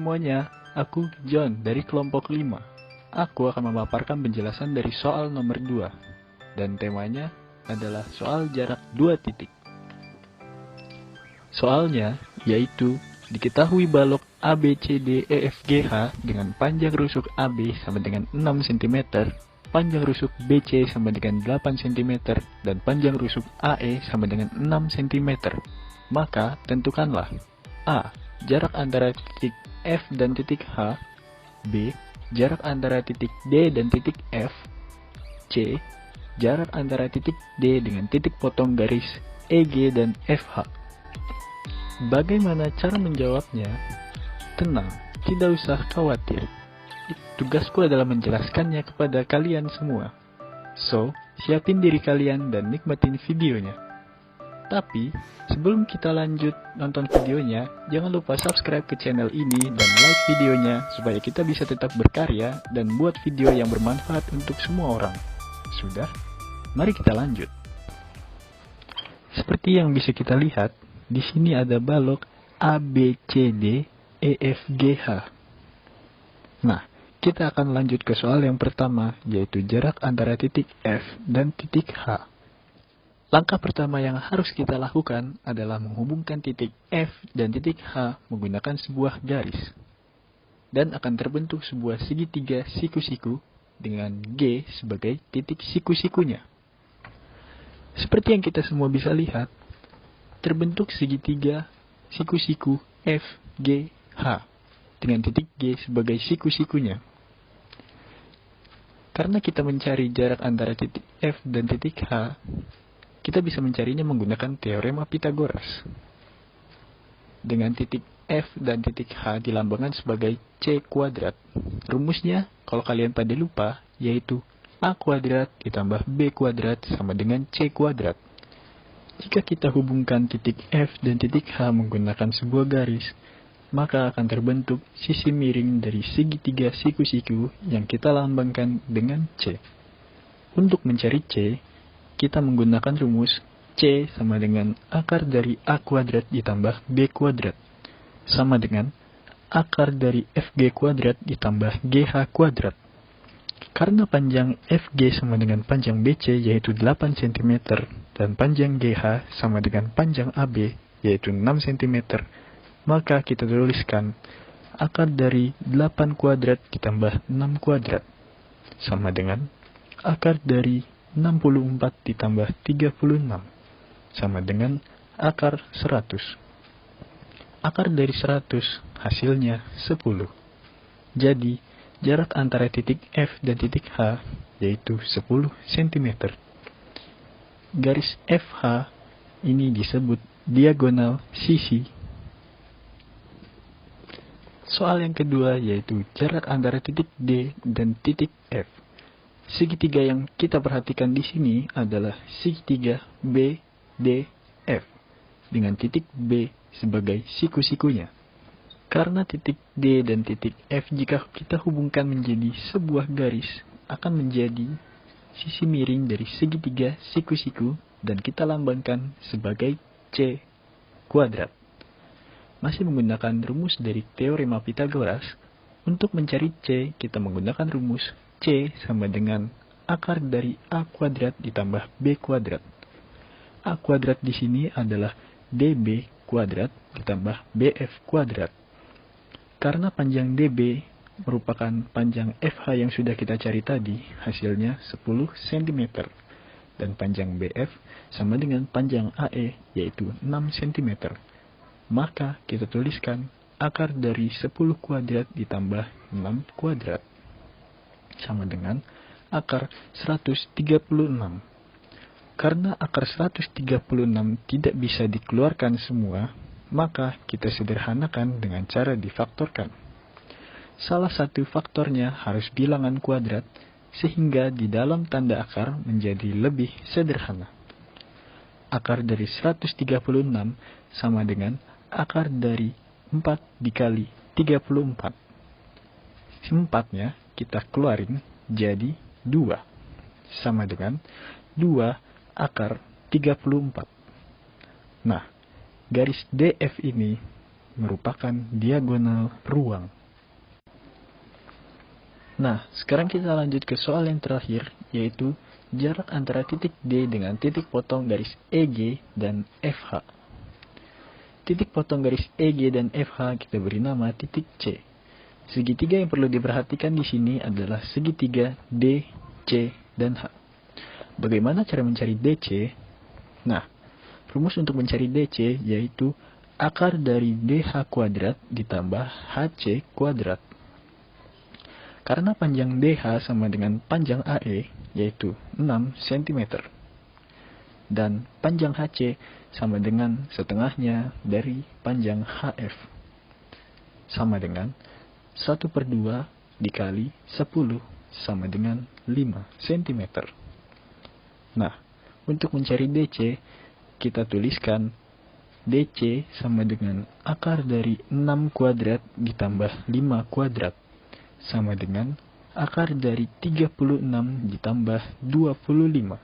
semuanya, aku John dari kelompok 5. Aku akan memaparkan penjelasan dari soal nomor 2. Dan temanya adalah soal jarak 2 titik. Soalnya yaitu diketahui balok ABCDEFGH dengan panjang rusuk AB sama dengan 6 cm, panjang rusuk BC sama dengan 8 cm, dan panjang rusuk AE sama dengan 6 cm. Maka tentukanlah A. Jarak antara titik F dan titik H. B. Jarak antara titik D dan titik F. C. Jarak antara titik D dengan titik potong garis EG dan FH. Bagaimana cara menjawabnya? Tenang, tidak usah khawatir. Tugasku adalah menjelaskannya kepada kalian semua. So, siapin diri kalian dan nikmatin videonya. Tapi, sebelum kita lanjut nonton videonya, jangan lupa subscribe ke channel ini dan like videonya supaya kita bisa tetap berkarya dan buat video yang bermanfaat untuk semua orang. Sudah? Mari kita lanjut. Seperti yang bisa kita lihat, di sini ada balok ABCDEFGH. Nah, kita akan lanjut ke soal yang pertama, yaitu jarak antara titik F dan titik H. Langkah pertama yang harus kita lakukan adalah menghubungkan titik F dan titik H menggunakan sebuah garis. Dan akan terbentuk sebuah segitiga siku-siku dengan G sebagai titik siku-sikunya. Seperti yang kita semua bisa lihat, terbentuk segitiga siku-siku F, G, H dengan titik G sebagai siku-sikunya. Karena kita mencari jarak antara titik F dan titik H, kita bisa mencarinya menggunakan teorema Pythagoras. Dengan titik F dan titik H dilambangkan sebagai C kuadrat. Rumusnya, kalau kalian pada lupa, yaitu A kuadrat ditambah B kuadrat sama dengan C kuadrat. Jika kita hubungkan titik F dan titik H menggunakan sebuah garis, maka akan terbentuk sisi miring dari segitiga siku-siku yang kita lambangkan dengan C. Untuk mencari C, kita menggunakan rumus C sama dengan akar dari A kuadrat ditambah B kuadrat, sama dengan akar dari FG kuadrat ditambah GH kuadrat. Karena panjang FG sama dengan panjang BC yaitu 8 cm, dan panjang GH sama dengan panjang AB yaitu 6 cm, maka kita tuliskan akar dari 8 kuadrat ditambah 6 kuadrat, sama dengan akar dari 64 ditambah 36, sama dengan akar 100. Akar dari 100 hasilnya 10. Jadi, jarak antara titik F dan titik H yaitu 10 cm. Garis FH ini disebut diagonal sisi. Soal yang kedua yaitu jarak antara titik D dan titik F. Segitiga yang kita perhatikan di sini adalah segitiga BDF dengan titik B sebagai siku-sikunya. Karena titik D dan titik F jika kita hubungkan menjadi sebuah garis akan menjadi sisi miring dari segitiga siku-siku dan kita lambangkan sebagai C kuadrat. Masih menggunakan rumus dari teorema Pythagoras, untuk mencari C kita menggunakan rumus C sama dengan akar dari A kuadrat ditambah B kuadrat. A kuadrat di sini adalah DB kuadrat ditambah BF kuadrat. Karena panjang DB merupakan panjang FH yang sudah kita cari tadi, hasilnya 10 cm. Dan panjang BF sama dengan panjang AE yaitu 6 cm. Maka kita tuliskan akar dari 10 kuadrat ditambah 6 kuadrat, sama dengan akar 136. Karena akar 136 tidak bisa dikeluarkan semua, maka kita sederhanakan dengan cara difaktorkan. Salah satu faktornya harus bilangan kuadrat, sehingga di dalam tanda akar menjadi lebih sederhana. Akar dari 136 sama dengan akar dari 4 dikali 34. 4-nya kita keluarin jadi 2, sama dengan 2 akar 34. Nah, garis DF ini merupakan diagonal ruang. Nah, sekarang kita lanjut ke soal yang terakhir, yaitu jarak antara titik D dengan titik potong garis EG dan FH. Titik potong garis EG dan FH kita beri nama titik C. Segitiga yang perlu diperhatikan di sini adalah segitiga D, C, dan H. Bagaimana cara mencari DC? Nah, rumus untuk mencari DC yaitu akar dari DH kuadrat ditambah HC kuadrat. Karena panjang DH sama dengan panjang AE, yaitu 6 cm. Dan panjang HC sama dengan setengahnya dari panjang HF. Sama dengan 1/2 dikali 10 sama dengan 5 cm. Nah, untuk mencari DC, kita tuliskan DC sama dengan akar dari 6 kuadrat ditambah 5 kuadrat. Sama dengan akar dari 36 ditambah 25.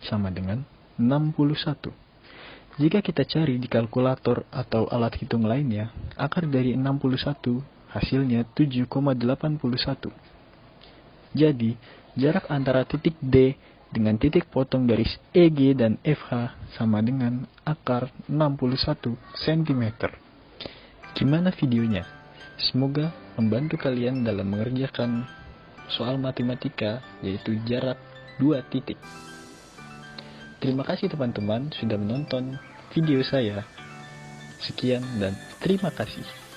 Sama dengan 61. Jika kita cari di kalkulator atau alat hitung lainnya, akar dari 61 hasilnya 7,81. Jadi, jarak antara titik D dengan titik potong garis EG dan FH sama dengan akar 61 cm. Gimana videonya? Semoga membantu kalian dalam mengerjakan soal matematika, yaitu jarak 2 titik. Terima kasih teman-teman sudah menonton video saya. Sekian dan terima kasih.